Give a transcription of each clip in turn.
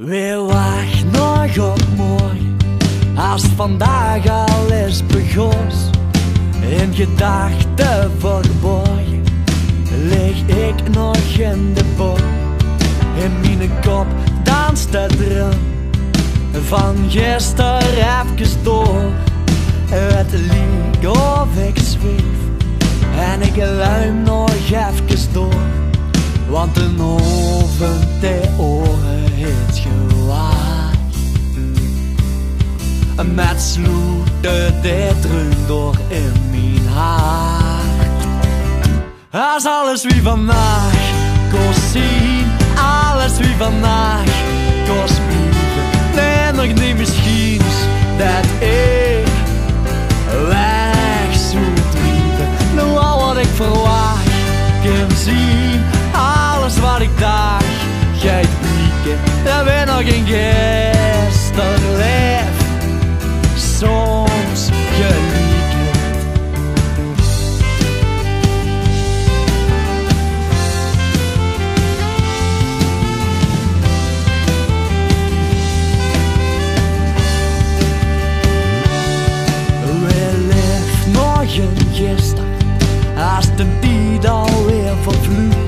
Weer wacht nog op morgen, als het vandaag al is begonnen. In gedachten verborgen, lig ik nog in de boom. In mijn kop danst de drum van gisteren even door. Het liek of ik zweef en ik luim nog even door. Want een oven de oren heeft gewaagd. Met sloeten dit drukt door in mijn hart. Als alles wie vandaag kost zien, alles wie vandaag kost blijven. Nee, nog niet misschien dat ik weg zou drijven. Nou al wat ik verwacht, kan zien. Alles wat ik dacht, gaat blikken. Dat ben nog een gisteren leef, soms gelieken. We leef nog een gisteren, als de tijd alweer vervloeit.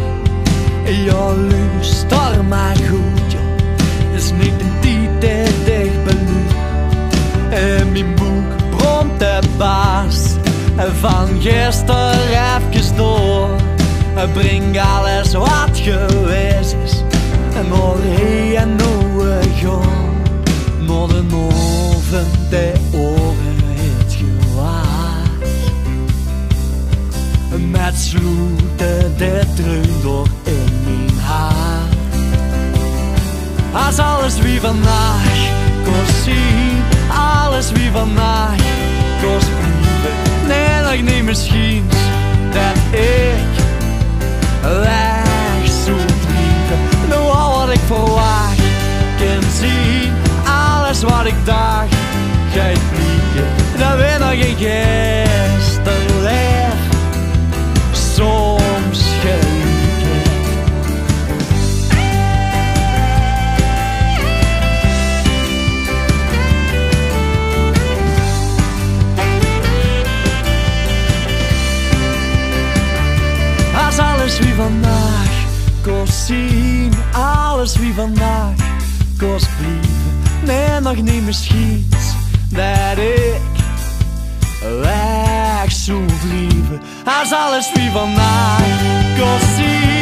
Ja, luister maar goed, ja. Is niet een tijd te dicht bij u. In mijn boek bromt de baas van gisteren even door. Breng alles wat geweest is naar hier en nou gaan. Naar de oven de oren heeft gewaagd. Met sloeten de dreun door in mijn haar. Als alles wie vandaag kost zien, alles wie vandaag kost blijven. Nee, nog niet misschien dat ik weg zou drijven. Nou al wat ik verwacht, kan zien. Alles wat ik dacht, gaat blijven. Dat weet nog geen gisteren leef, soms gelieken. Als alles wie vandaag kost zien, alles wie vandaag kost blijven. Nee, nog niet misschien dat ik weg zou drijven. Als alles wie vandaag kost zien.